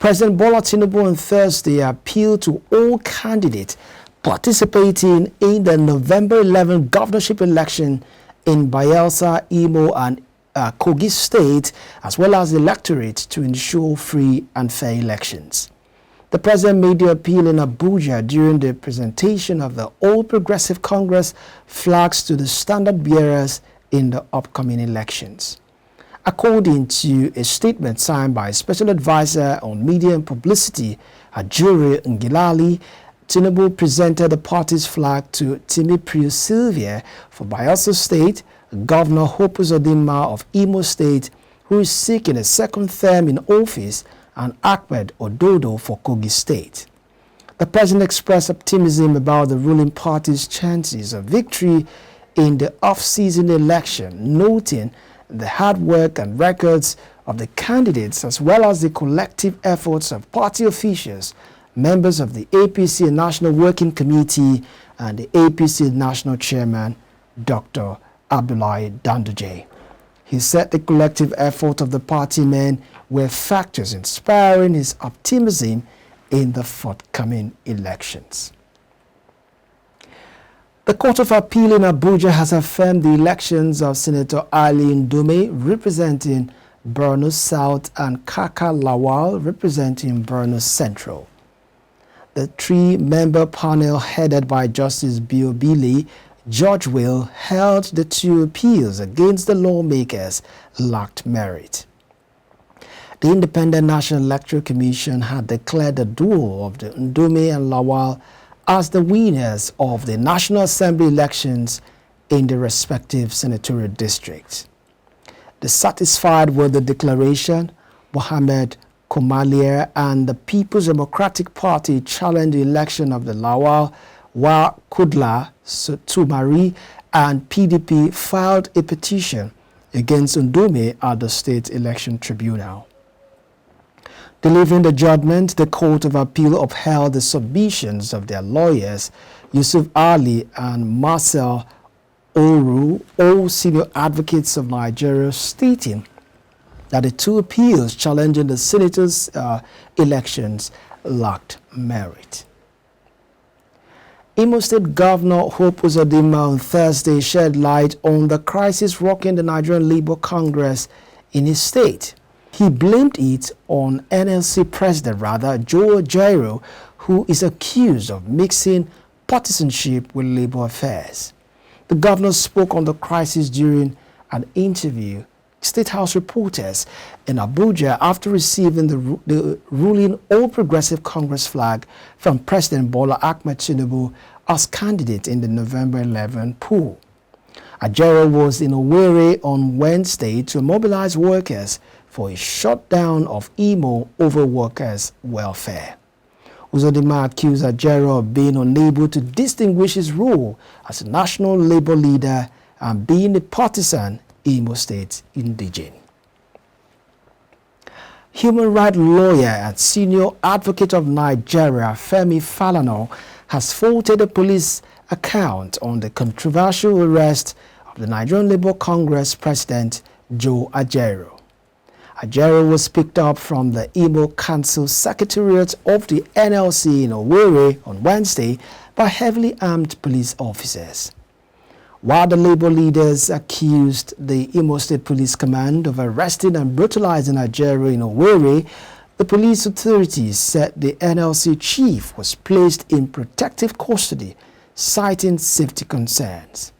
President Bola Tinubu on Thursday appealed to all candidates participating in the November 11 governorship election in Bayelsa, Imo and Kogi State, as well as the electorate, to ensure free and fair elections. The president made the appeal in Abuja during the presentation of the All Progressive Congress flags to the standard bearers in the upcoming elections. According to a statement signed by Special Advisor on Media and Publicity, Ajuri Ngilali, Tinubu presented the party's flag to Timi Sylvia for Bayelsa State, Governor Hope Uzodinma of Imo State, who is seeking a second term in office, and Ahmed Ododo for Kogi State. The president expressed optimism about the ruling party's chances of victory in the off-season election, noting the hard work and records of the candidates as well as the collective efforts of party officials, members of the APC National Working Committee and the APC National Chairman, Dr. Abdullahi Danduje. He said the collective effort of the party men were factors inspiring his optimism in the forthcoming elections. The Court of Appeal in Abuja has affirmed the elections of Senator Ali Ndume representing Borno South and Kaka Lawal representing Borno Central. The three-member panel headed by Justice Biobili George Will held the two appeals against the lawmakers lacked merit. The Independent National Electoral Commission had declared the duo of the Ndume and Lawal as the winners of the National Assembly elections in the respective senatorial districts. Dissatisfied with the declaration, Mohammed Komalia and the People's Democratic Party challenged the election of the Lawal, while Kudla Tumari and PDP filed a petition against Ndume at the State Election Tribunal. Delivering the judgment, the Court of Appeal upheld the submissions of their lawyers, Yusuf Ali and Marcel Oru, all senior advocates of Nigeria, stating that the two appeals challenging the senators' elections lacked merit. Imo State Governor Hope Uzodinma on Thursday shed light on the crisis rocking the Nigerian Labour Congress in his state. He blamed it on NLC President Joe Ajaero, who is accused of mixing partisanship with labor affairs. The governor spoke on the crisis during an interview with State House reporters in Abuja after receiving the ruling All Progressive Congress flag from President Bola Tinubu as candidate in the November 11 poll. Ajaero was in Owerri on Wednesday to mobilize workers for a shutdown of Imo over workers' welfare. Uzodinma accused Ajaero of being unable to distinguish his role as a national labor leader and being a partisan Imo State indigene. Human rights lawyer and senior advocate of Nigeria, Femi Falana, has faulted the police account on the controversial arrest of the Nigerian Labour Congress President Joe Ajaero. Ajaero was picked up from the Imo Council Secretariat of the NLC in Owerri on Wednesday by heavily armed police officers. While the labor leaders accused the Imo State Police Command of arresting and brutalizing Ajaero in Owerri, the police authorities said the NLC chief was placed in protective custody, citing safety concerns.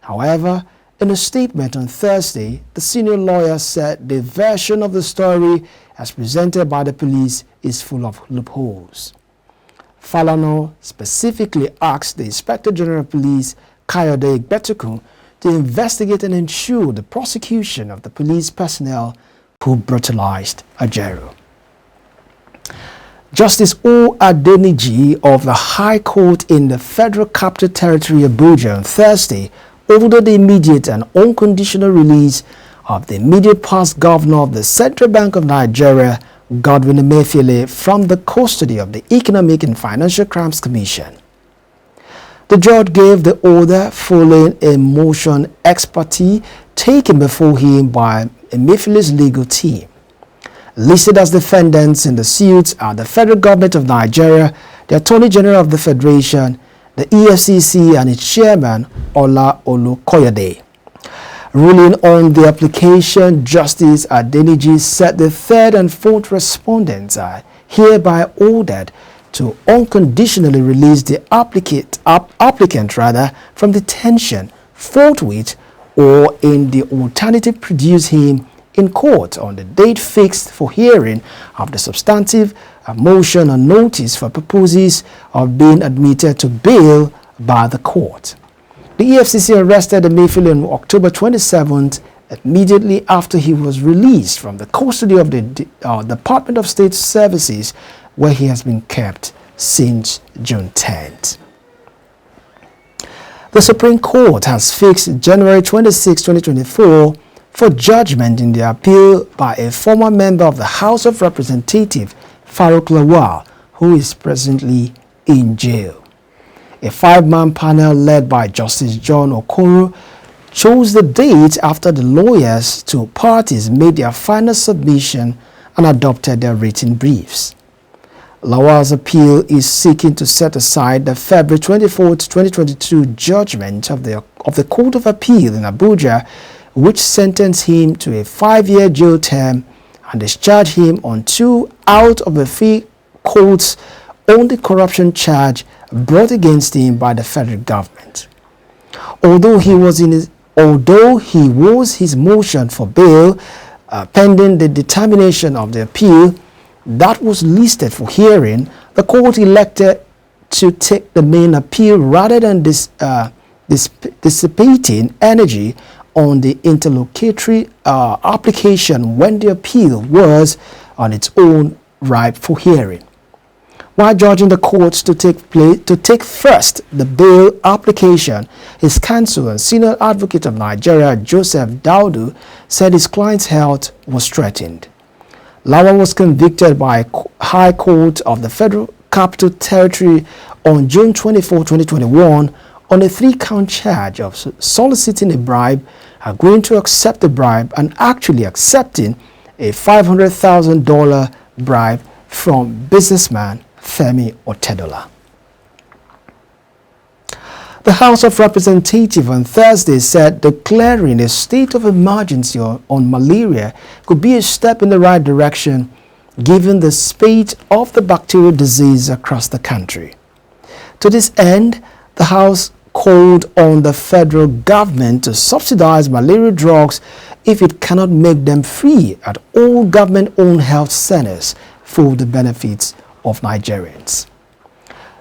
However, in a statement on Thursday, the senior lawyer said the version of the story as presented by the police is full of loopholes. Falana specifically asked the Inspector General of Police, Kayode Igbetukun, to investigate and ensure the prosecution of the police personnel who brutalized Ajaero. Justice O. Adeniji of the High Court in the Federal Capital Territory Abuja on Thursday ordered the immediate and unconditional release of the immediate past governor of the Central Bank of Nigeria, Godwin Emefiele, from the custody of the Economic and Financial Crimes Commission. The judge gave the order following a motion ex parte taken before him by Emefiele's legal team. Listed as defendants in the suit are the federal government of Nigeria, the Attorney General of the Federation, the EFCC, and its chairman, Ola Olukoyede. Ruling on the application, Justice Adeniji said the third and fourth respondents are hereby ordered to unconditionally release the applicant from detention forthwith, or in the alternative produce him in court on the date fixed for hearing of the substantive motion or notice for purposes of being admitted to bail by the court. The EFCC arrested Emefiele on October 27th, immediately after he was released from the custody of the Department of State Services, where he has been kept since June 10th. The Supreme Court has fixed January 26, 2024 for judgment in the appeal by a former member of the House of Representatives, Faruk Lawan, who is presently in jail. A 5-man panel led by Justice John Okoro chose the date after the lawyers to parties made their final submission and adopted their written briefs. Lawan's appeal is seeking to set aside the February 24, 2022 judgment of the Court of Appeal in Abuja, which sentenced him to a 5-year jail term and discharged him on 2 out of the 3 counts on the corruption charge brought against him by the federal government. Although he was his motion for bail pending the determination of the appeal that was listed for hearing, the court elected to take the main appeal rather than dissipating energy on the interlocutory application when the appeal was on its own ripe for hearing. While judging the courts to take first the bail application, his counsel and senior advocate of Nigeria, Joseph Daudu, said his client's health was threatened. Lawan was convicted by a High Court of the Federal Capital Territory on June 24, 2021 on a 3-count charge of soliciting a bribe, agreeing to accept the bribe, and actually accepting a $500,000 bribe from businessman Femi Otedola. The House of Representatives on Thursday said declaring a state of emergency on malaria could be a step in the right direction given the spate of the bacterial disease across the country. To this end, the House called on the federal government to subsidize malaria drugs if it cannot make them free at all government-owned health centers for the benefits of Nigerians.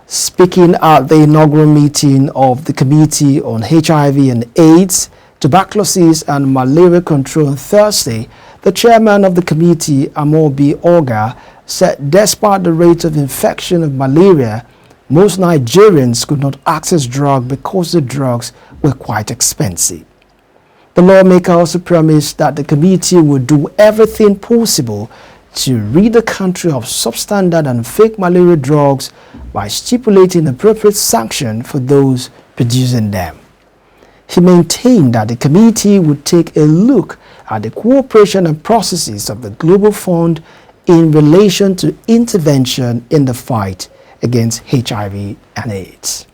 Speaking at the inaugural meeting of the Committee on HIV and AIDS, Tuberculosis and Malaria Control on Thursday, the chairman of the committee, Amobi Oga, said despite the rate of infection of malaria, most Nigerians could not access drugs because the drugs were quite expensive. The lawmaker also promised that the committee would do everything possible to rid the country of substandard and fake malaria drugs by stipulating appropriate sanction for those producing them. He maintained that the committee would take a look at the cooperation and processes of the Global Fund in relation to intervention in the fight against HIV and AIDS.